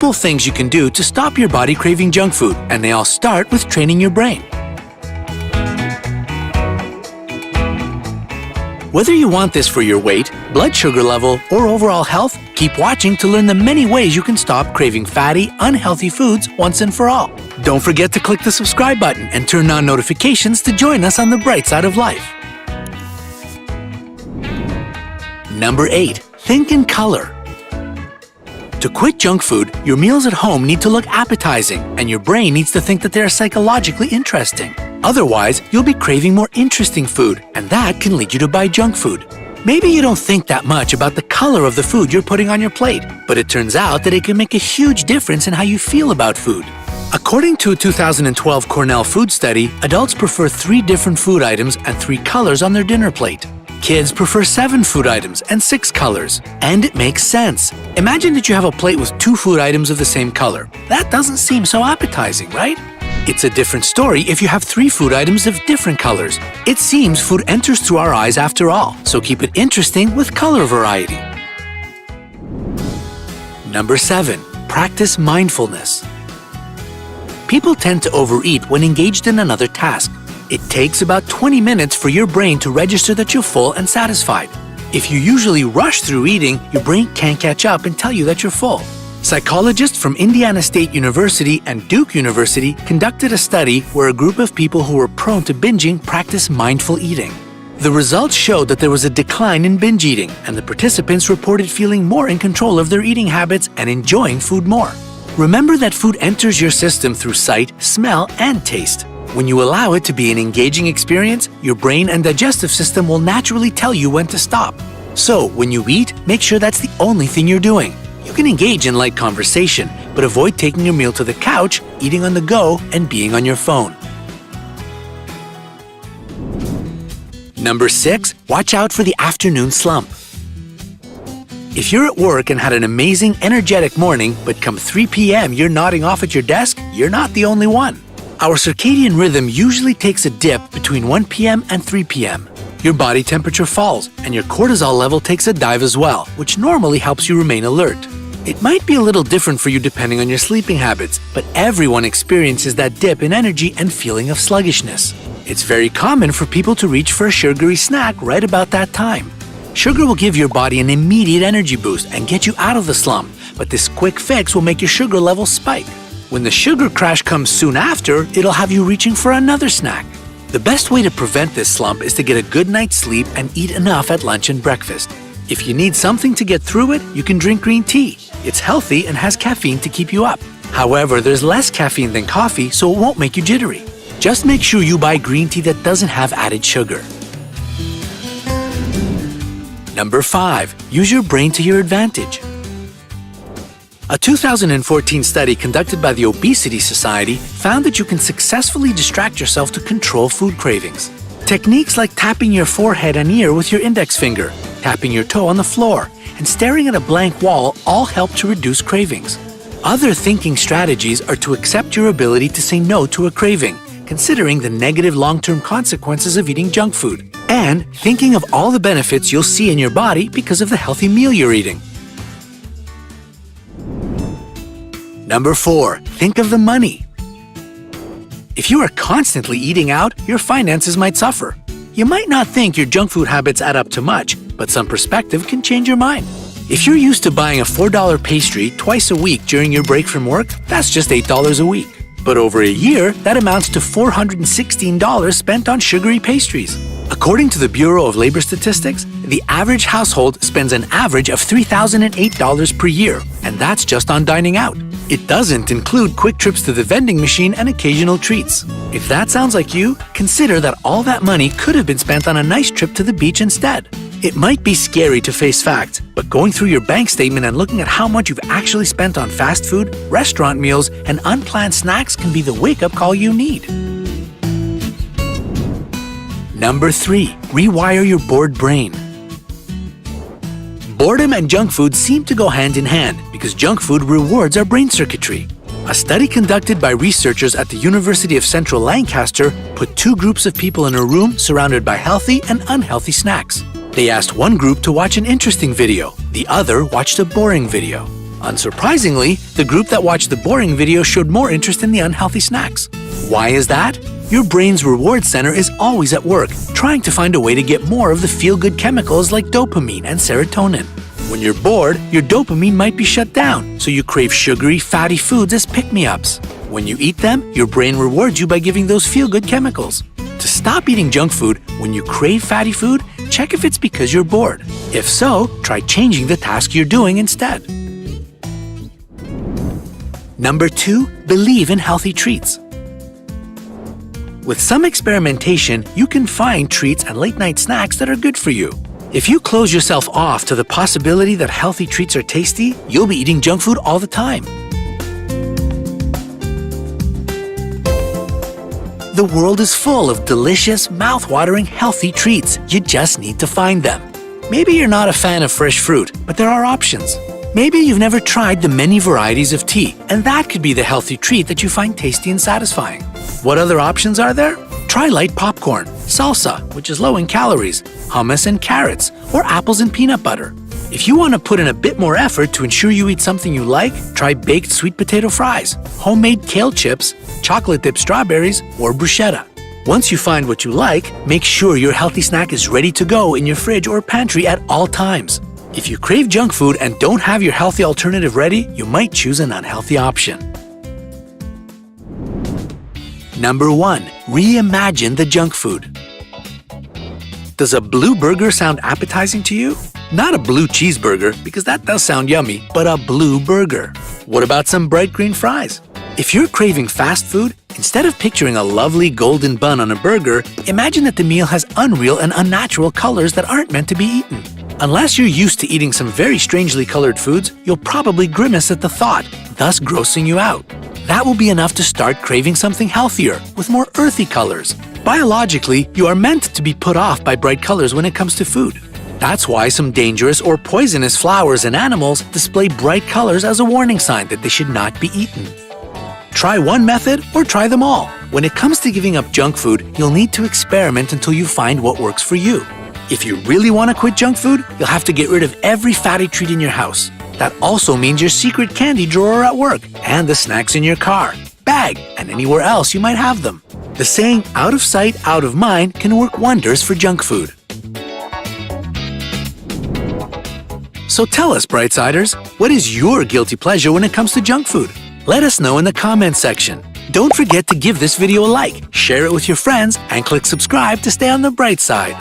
simple things you can do to stop your body craving junk food, and they all start with training your brain. Whether you want this for your weight, blood sugar level, or overall health, keep watching to learn the many ways you can stop craving fatty, unhealthy foods once and for all. Don't forget to click the subscribe button and turn on notifications to join us on the bright side of life. Number 8. Think in color. To quit junk food, your meals at home need to look appetizing, and your brain needs to think that they are psychologically interesting. Otherwise, you'll be craving more interesting food, and that can lead you to buy junk food. Maybe you don't think that much about the color of the food you're putting on your plate, but it turns out that it can make a huge difference in how you feel about food. According to a 2012 Cornell food study, adults prefer 3 different food items and 3 colors on their dinner plate. Kids prefer 7 food items and 6 colors. And it makes sense. Imagine that you have a plate with 2 food items of the same color. That doesn't seem so appetizing, right? It's a different story if you have 3 food items of different colors. It seems food enters through our eyes after all, so keep it interesting with color variety. Number 7. Practice mindfulness. People tend to overeat when engaged in another task. It takes about 20 minutes for your brain to register that you're full and satisfied. If you usually rush through eating, your brain can't catch up and tell you that you're full. Psychologists from Indiana State University and Duke University conducted a study where a group of people who were prone to binging practiced mindful eating. The results showed that there was a decline in binge eating, and the participants reported feeling more in control of their eating habits and enjoying food more. Remember that food enters your system through sight, smell, and taste. When you allow it to be an engaging experience, your brain and digestive system will naturally tell you when to stop. So, when you eat, make sure that's the only thing you're doing. You can engage in light conversation, but avoid taking your meal to the couch, eating on the go, and being on your phone. Number 6. Watch out for the afternoon slump. If you're at work and had an amazing, energetic morning, but come 3 p.m. you're nodding off at your desk, you're not the only one. Our circadian rhythm usually takes a dip between 1 p.m. and 3 p.m. Your body temperature falls, and your cortisol level takes a dive as well, which normally helps you remain alert. It might be a little different for you depending on your sleeping habits, but everyone experiences that dip in energy and feeling of sluggishness. It's very common for people to reach for a sugary snack right about that time. Sugar will give your body an immediate energy boost and get you out of the slump, but this quick fix will make your sugar levels spike. When the sugar crash comes soon after, it'll have you reaching for another snack. The best way to prevent this slump is to get a good night's sleep and eat enough at lunch and breakfast. If you need something to get through it, you can drink green tea. It's healthy and has caffeine to keep you up. However, there's less caffeine than coffee, so it won't make you jittery. Just make sure you buy green tea that doesn't have added sugar. Number 5. Use your brain to your advantage. A 2014 study conducted by the Obesity Society found that you can successfully distract yourself to control food cravings. Techniques like tapping your forehead and ear with your index finger, tapping your toe on the floor, and staring at a blank wall all help to reduce cravings. Other thinking strategies are to accept your ability to say no to a craving, considering the negative long-term consequences of eating junk food, and thinking of all the benefits you'll see in your body because of the healthy meal you're eating. Number 4. Think of the money. If you are constantly eating out, your finances might suffer. You might not think your junk food habits add up to much, but some perspective can change your mind. If you're used to buying a $4 pastry twice a week during your break from work, that's just $8 a week. But over a year, that amounts to $416 spent on sugary pastries. According to the Bureau of Labor Statistics, the average household spends an average of $3,008 per year, and that's just on dining out. It doesn't include quick trips to the vending machine and occasional treats. If that sounds like you, consider that all that money could have been spent on a nice trip to the beach instead. It might be scary to face facts, but going through your bank statement and looking at how much you've actually spent on fast food, restaurant meals, and unplanned snacks can be the wake-up call you need. Number 3. Rewire your bored brain. Boredom and junk food seem to go hand in hand because junk food rewards our brain circuitry. A study conducted by researchers at the University of Central Lancaster put 2 groups of people in a room surrounded by healthy and unhealthy snacks. They asked one group to watch an interesting video, the other watched a boring video. Unsurprisingly, the group that watched the boring video showed more interest in the unhealthy snacks. Why is that? Your brain's reward center is always at work, trying to find a way to get more of the feel-good chemicals like dopamine and serotonin. When you're bored, your dopamine might be shut down, so you crave sugary, fatty foods as pick-me-ups. When you eat them, your brain rewards you by giving those feel-good chemicals. To stop eating junk food, when you crave fatty food, check if it's because you're bored. If so, try changing the task you're doing instead. Number 2, believe in healthy treats. With some experimentation, you can find treats and late-night snacks that are good for you. If you close yourself off to the possibility that healthy treats are tasty, you'll be eating junk food all the time. The world is full of delicious, mouth-watering, healthy treats. You just need to find them. Maybe you're not a fan of fresh fruit, but there are options. Maybe you've never tried the many varieties of tea, and that could be the healthy treat that you find tasty and satisfying. What other options are there? Try light popcorn, salsa, which is low in calories, hummus and carrots, or apples and peanut butter. If you want to put in a bit more effort to ensure you eat something you like, try baked sweet potato fries, homemade kale chips, chocolate-dipped strawberries, or bruschetta. Once you find what you like, make sure your healthy snack is ready to go in your fridge or pantry at all times. If you crave junk food and don't have your healthy alternative ready, you might choose an unhealthy option. Number 1, reimagine the junk food. Does a blue burger sound appetizing to you? Not a blue cheeseburger, because that does sound yummy, but a blue burger. What about some bright green fries? If you're craving fast food, instead of picturing a lovely golden bun on a burger, imagine that the meal has unreal and unnatural colors that aren't meant to be eaten. Unless you're used to eating some very strangely colored foods, you'll probably grimace at the thought, thus grossing you out. That will be enough to start craving something healthier, with more earthy colors. Biologically, you are meant to be put off by bright colors when it comes to food. That's why some dangerous or poisonous flowers and animals display bright colors as a warning sign that they should not be eaten. Try one method or try them all. When it comes to giving up junk food, you'll need to experiment until you find what works for you. If you really want to quit junk food, you'll have to get rid of every fatty treat in your house. That also means your secret candy drawer at work, and the snacks in your car, bag, and anywhere else you might have them. The saying, out of sight, out of mind, can work wonders for junk food. So tell us, Brightsiders, what is your guilty pleasure when it comes to junk food? Let us know in the comments section. Don't forget to give this video a like, share it with your friends, and click subscribe to stay on the bright side.